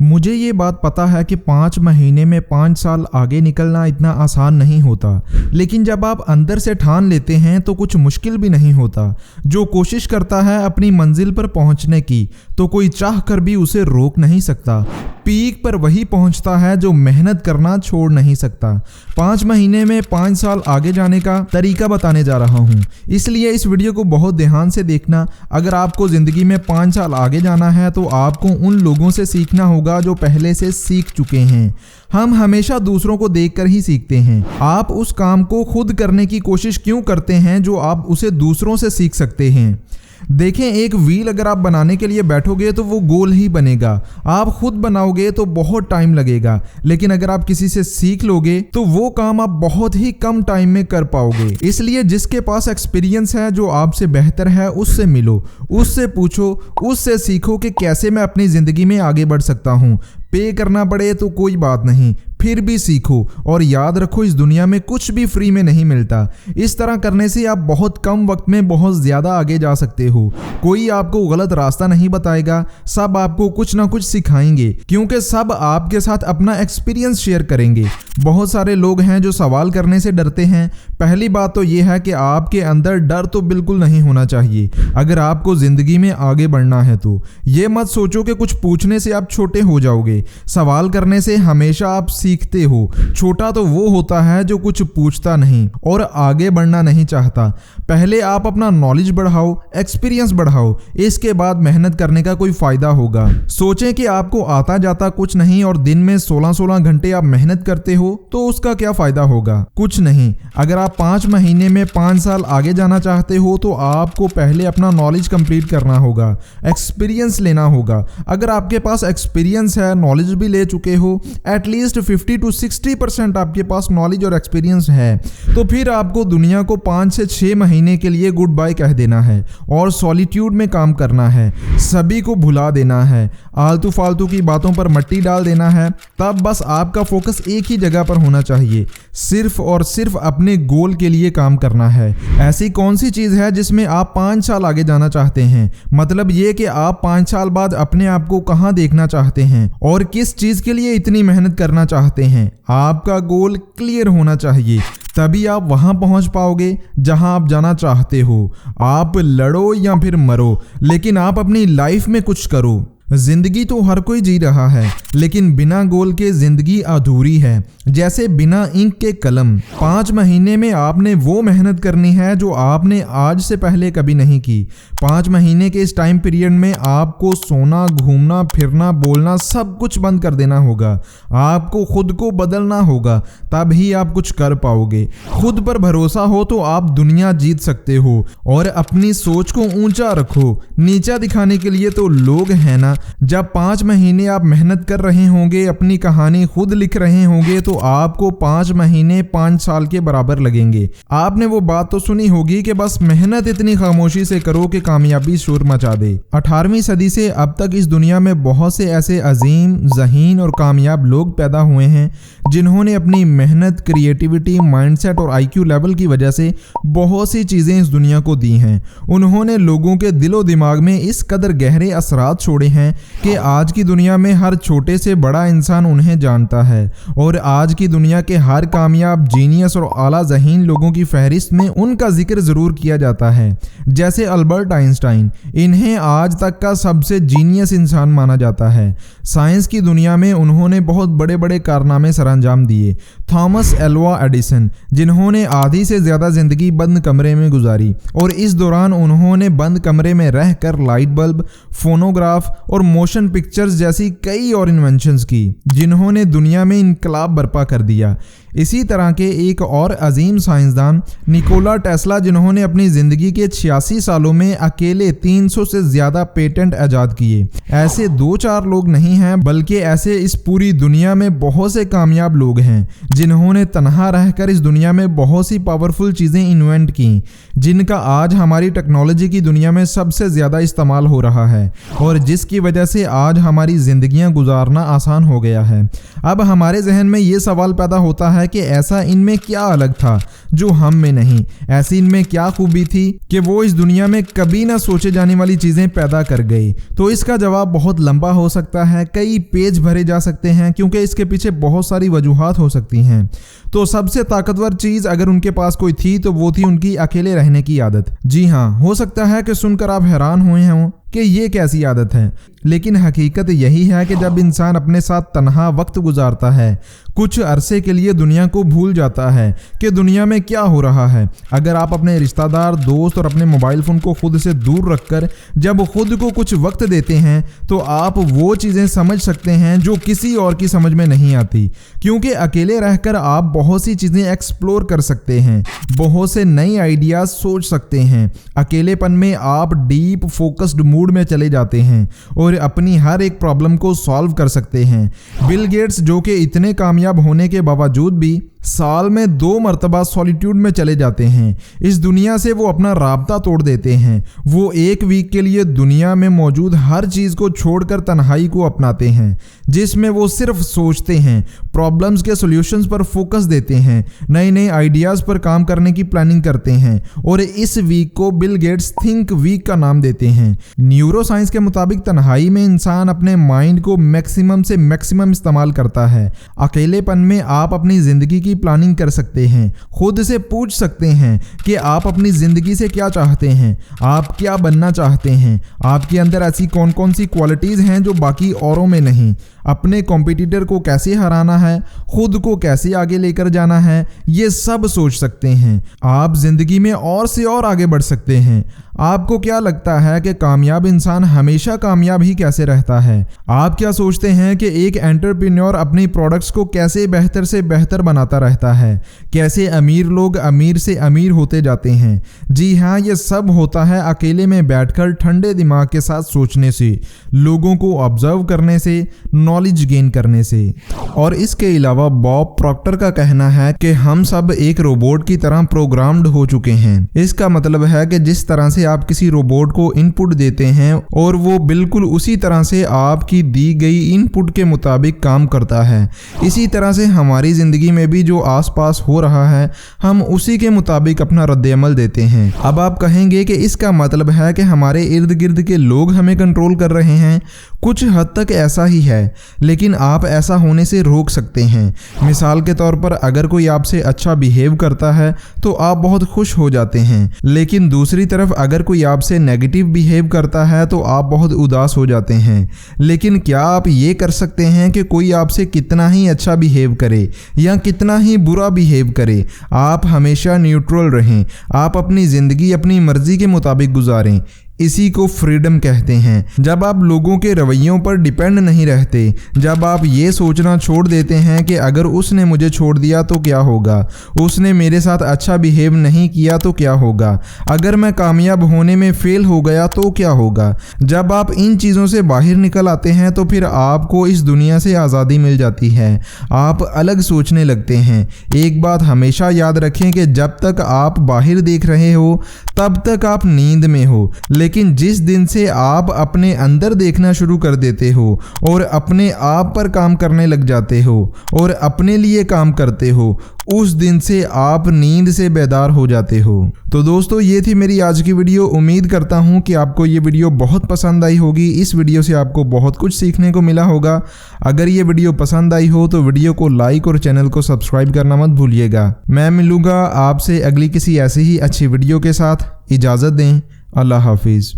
मुझे ये बात पता है कि 5 महीने में 5 साल आगे निकलना इतना आसान नहीं होता, लेकिन जब आप अंदर से ठान लेते हैं तो कुछ मुश्किल भी नहीं होता। जो कोशिश करता है अपनी मंजिल पर पहुंचने की, तो कोई चाह कर भी उसे रोक नहीं सकता। पीक पर वही पहुंचता है जो मेहनत करना छोड़ नहीं सकता। 5 महीने में 5 साल आगे जाने का तरीका बताने जा रहा हूं, इसलिए इस वीडियो को बहुत ध्यान से देखना। अगर आपको ज़िंदगी में 5 साल आगे जाना है तो आपको उन लोगों से सीखना होगा जो पहले से सीख चुके हैं। हम हमेशा दूसरों को देखकर ही सीखते हैं। आप उस काम को खुद करने की कोशिश क्यों करते हैं जो आप उसे दूसरों से सीख सकते हैं? देखें, एक व्हील अगर आप बनाने के लिए बैठोगे तो वो गोल ही बनेगा। आप खुद बनाओगे तो बहुत टाइम लगेगा, लेकिन अगर आप किसी से सीख लोगे तो वो काम आप बहुत ही कम टाइम में कर पाओगे। इसलिए जिसके पास एक्सपीरियंस है, जो आपसे बेहतर है, उससे मिलो, उससे पूछो, उससे सीखो कि कैसे मैं अपनी ज़िंदगी में आगे बढ़ सकता हूँ। पे करना पड़े तो कोई बात नहीं, फिर भी सीखो। और याद रखो, इस दुनिया में कुछ भी फ्री में नहीं मिलता। इस तरह करने से आप बहुत कम वक्त में बहुत ज़्यादा आगे जा सकते हो। कोई आपको गलत रास्ता नहीं बताएगा, सब आपको कुछ ना कुछ सिखाएंगे, क्योंकि सब आपके साथ अपना एक्सपीरियंस शेयर करेंगे। बहुत सारे लोग हैं जो सवाल करने से डरते हैं। पहली बात तो यह है कि आपके अंदर डर तो बिल्कुल नहीं होना चाहिए। अगर आपको ज़िंदगी में आगे बढ़ना है तो ये मत सोचो कि कुछ पूछने से आप छोटे हो जाओगे। सवाल करने से हमेशा आप सीखते हो। छोटा तो वो होता है जो कुछ पूछता नहीं और आगे बढ़ना नहीं चाहता। पहले आप अपना नॉलेज बढ़ाओ, एक्सपीरियंस बढ़ाओ, इसके बाद मेहनत करने का कोई फायदा होगा। सोचें कि आपको आता जाता कुछ नहीं और दिन में 16-16 घंटे आप मेहनत करते हो तो उसका क्या फायदा होगा? कुछ नहीं। अगर आप 5 महीने में 5 साल आगे जाना चाहते हो तो आपको पहले अपना नॉलेज कंप्लीट करना होगा, एक्सपीरियंस लेना होगा। अगर आपके पास एक्सपीरियंस है, नॉलेज भी ले चुके हो, एटलीस्ट 50 to 60% आपके पास नॉलेज और एक्सपीरियंस है, तो फिर आपको दुनिया को 5 से 6 महीने के लिए गुड बाय कह देना है और सॉलिट्यूड में काम करना है। सभी को भुला देना है, आलतू फालतू की बातों पर मट्टी डाल देना है। तब बस आपका फोकस एक ही जगह पर होना चाहिए, सिर्फ और सिर्फ अपने गोल के लिए काम करना है। ऐसी कौन सी चीज़ है जिसमें आप 5 साल आगे जाना चाहते हैं? मतलब ये कि आप 5 साल बाद अपने आप को कहाँ देखना चाहते हैं और किस चीज़ के लिए इतनी मेहनत करना चाहते हैं। आपका गोल क्लियर होना चाहिए, तभी आप वहां पहुंच पाओगे जहां आप जाना चाहते हो। आप लड़ो या फिर मरो, लेकिन आप अपनी लाइफ में कुछ करो। जिंदगी तो हर कोई जी रहा है, लेकिन बिना गोल के जिंदगी अधूरी है, जैसे बिना इंक के कलम। 5 महीने में आपने वो मेहनत करनी है जो आपने आज से पहले कभी नहीं की। 5 महीने के इस टाइम पीरियड में आपको सोना, घूमना, फिरना, बोलना सब कुछ बंद कर देना होगा। आपको खुद को बदलना होगा, तभी आप कुछ कर पाओगे। खुद पर भरोसा हो तो आप दुनिया जीत सकते हो। और अपनी सोच को ऊंचा रखो, नीचा दिखाने के लिए तो लोग हैं ना। जब 5 महीने आप मेहनत कर रहे होंगे, अपनी कहानी खुद लिख रहे होंगे, तो आपको 5 महीने 5 साल के बराबर लगेंगे। आपने वो बात तो सुनी होगी कि बस मेहनत इतनी खामोशी से करो कि कामयाबी शोर मचा दे। 18वीं सदी से अब तक इस दुनिया में बहुत से ऐसे अजीम, ज़हीन और कामयाब लोग पैदा हुए हैं जिन्होंने अपनी मेहनत, क्रिएटिविटी, माइंडसेट और IQ लेवल की वजह से बहुत सी चीज़ें इस दुनिया को दी हैं। उन्होंने लोगों के दिलो दिमाग में इस कदर गहरे असरात छोड़े हैं कि आज की दुनिया में हर छोटे से बड़ा इंसान उन्हें जानता है। और आज की दुनिया के हर कामयाब, जीनियस और आला ज़हीन लोगों की फहरिस्त में उनका जिक्र ज़रूर किया जाता है, जैसे अल्बर्ट आइंस्टाइन। इन्हें आज तक का सबसे जीनियस इंसान माना जाता है। साइंस की दुनिया में उन्होंने बहुत बड़े बड़े कारनामे सरअंजाम दिए। थॉमस एल्वा एडिसन, जिन्होंने आधी से ज़्यादा ज़िंदगी बंद कमरे में गुजारी, और इस दौरान उन्होंने बंद कमरे में रहकर लाइट बल्ब, फोनोग्राफ और मोशन पिक्चर्स जैसी कई और इन्वेंशंस की, जिन्होंने दुनिया में इनकलाब बर्पा कर दिया। इसी तरह के एक और अजीम साइंसदान निकोला टेस्ला, जिन्होंने अपनी ज़िंदगी के 86 सालों में अकेले 300 से ज़्यादा पेटेंट ईजाद किए। ऐसे 2-4 लोग नहीं हैं, बल्कि ऐसे इस पूरी दुनिया में बहुत से कामयाब लोग हैं जिन्होंने तन्हा रहकर इस दुनिया में बहुत सी पावरफुल चीज़ें इन्वेंट की, जिनका आज हमारी टेक्नोलॉजी की दुनिया में सबसे ज़्यादा इस्तेमाल हो रहा है और जिसकी वजह से आज हमारी ज़िंदगियाँ गुजारना आसान हो गया है। अब हमारे जहन में ये सवाल पैदा होता है है कि ऐसा इनमें क्या अलग था जो हम में नहीं, ऐसी इनमें क्या खूबी थी कि वो इस दुनिया में कभी ना सोचे जाने वाली चीजें पैदा कर गई। तो इसका जवाब बहुत लंबा हो सकता है, कई पेज भरे जा सकते हैं, क्योंकि इसके पीछे बहुत सारी वजूहात हो सकती हैं। तो सबसे ताकतवर चीज अगर उनके पास कोई थी तो वो थी उनकी अकेले रहने की आदत। जी हाँ, हो सकता है कि सुनकर आप हैरान हुए हों कि ये कैसी आदत है, लेकिन हकीकत यही है कि जब इंसान अपने साथ तन्हा वक्त गुजारता है, कुछ अरसे के लिए दुनिया को भूल जाता है कि दुनिया में क्या हो रहा है। अगर आप अपने रिश्तेदार, दोस्त और अपने मोबाइल फ़ोन को खुद से दूर रखकर जब खुद को कुछ वक्त देते हैं तो आप वो चीज़ें समझ सकते हैं जो किसी और की समझ में नहीं आती, क्योंकि अकेले रहकर आप बहुत सी चीज़ें एक्सप्लोर कर सकते हैं, बहुत से नए आइडियाज़ सोच सकते हैं। अकेलेपन में आप डीप फोकस्ड मूड में चले जाते हैं और अपनी हर एक प्रॉब्लम को सॉल्व कर सकते हैं। बिल गेट्स, जो कि इतने कामयाब होने के बावजूद भी साल में 2 मरतबा सॉलिट्यूड में चले जाते हैं, इस दुनिया से वो अपना राब्ता तोड़ देते हैं। वो एक वीक के लिए दुनिया में मौजूद हर चीज़ को छोड़कर तन्हाई को अपनाते हैं, जिसमें वो सिर्फ सोचते हैं, प्रॉब्लम्स के सॉल्यूशंस पर फोकस देते हैं, नए नए आइडियाज़ पर काम करने की प्लानिंग करते हैं और इस वीक को बिल गेट्स थिंक वीक का नाम देते हैं। न्यूरो साइंस के मुताबिक तन्हाई में इंसान अपने माइंड को मैक्सिमम से मैक्सिमम इस्तेमाल करता है। अकेलेपन में आप अपनी ज़िंदगी की प्लानिंग कर सकते हैं, खुद से पूछ सकते हैं कि आप अपनी ज़िंदगी से क्या चाहते हैं, आप क्या बनना चाहते हैं, आपके अंदर ऐसी कौन कौन सी क्वालिटीज़ हैं जो बाकी औरों में नहीं, अपने कॉम्पिटिटर को कैसे हराना है, खुद को कैसे आगे लेकर जाना है, ये सब सोच सकते हैं। आप ज़िंदगी में और से और आगे बढ़ सकते हैं। आपको क्या लगता है कि कामयाब इंसान हमेशा कामयाब ही कैसे रहता है? आप क्या सोचते हैं कि एक एंटरप्रेन्योर अपनी प्रोडक्ट्स को कैसे बेहतर से बेहतर बनाता रहता है? कैसे अमीर लोग अमीर से अमीर होते जाते हैं? जी हाँ, ये सब होता है अकेले में बैठकर ठंडे दिमाग के साथ सोचने से, लोगों को ऑब्जर्व करने से, नॉलेज गेन करने से। और इसके अलावा बॉब प्रॉक्टर का कहना है कि हम सब एक रोबोट की तरह प्रोग्राम्ड हो चुके हैं। इसका मतलब है कि जिस तरह से आप किसी रोबोट को इनपुट देते हैं और वो बिल्कुल उसी तरह से आपकी दी गई इनपुट के मुताबिक काम करता है, इसी तरह से हमारी ज़िंदगी में भी जो आसपास हो रहा है हम उसी के मुताबिक अपना रद्द-ए-अमल देते हैं। अब आप कहेंगे कि इसका मतलब है कि हमारे इर्द गिर्द के लोग हमें कंट्रोल कर रहे हैं। कुछ हद तक ऐसा ही है, लेकिन आप ऐसा होने से रोक सकते हैं। मिसाल के तौर पर अगर कोई आपसे अच्छा बिहेव करता है तो आप बहुत खुश हो जाते हैं, लेकिन दूसरी तरफ अगर कोई आपसे नेगेटिव बिहेव करता है तो आप बहुत उदास हो जाते हैं। लेकिन क्या आप ये कर सकते हैं कि कोई आपसे कितना ही अच्छा बिहेव करे या कितना ही बुरा बिहेव करे, आप हमेशा न्यूट्रल रहें, आप अपनी ज़िंदगी अपनी मर्ज़ी के मुताबिक गुजारें। इसी को फ्रीडम कहते हैं। जब आप लोगों के रवैयों पर डिपेंड नहीं रहते, जब आप ये सोचना छोड़ देते हैं कि अगर उसने मुझे छोड़ दिया तो क्या होगा, उसने मेरे साथ अच्छा बिहेव नहीं किया तो क्या होगा, अगर मैं कामयाब होने में फेल हो गया तो क्या होगा। जब आप इन चीज़ों से बाहर निकल आते हैं तो फिर आपको इस दुनिया से आज़ादी मिल जाती है, आप अलग सोचने लगते हैं। एक बात हमेशा याद रखें कि जब तक आप बाहर देख रहे हो तब तक आप नींद में हो, लेकिन जिस दिन से आप अपने अंदर देखना शुरू कर देते हो और अपने आप पर काम करने लग जाते हो और अपने लिए काम करते हो, उस दिन से आप नींद से बेदार हो जाते हो। तो दोस्तों, ये थी मेरी आज की वीडियो। उम्मीद करता हूँ कि आपको ये वीडियो बहुत पसंद आई होगी। इस वीडियो से आपको बहुत कुछ सीखने को मिला होगा। अगर ये वीडियो पसंद आई हो तो वीडियो को लाइक और चैनल को सब्सक्राइब करना मत भूलिएगा। मैं मिलूँगा आपसे अगली किसी ऐसी ही अच्छी वीडियो के साथ। इजाज़त दें। अल्लाह हाफिज़।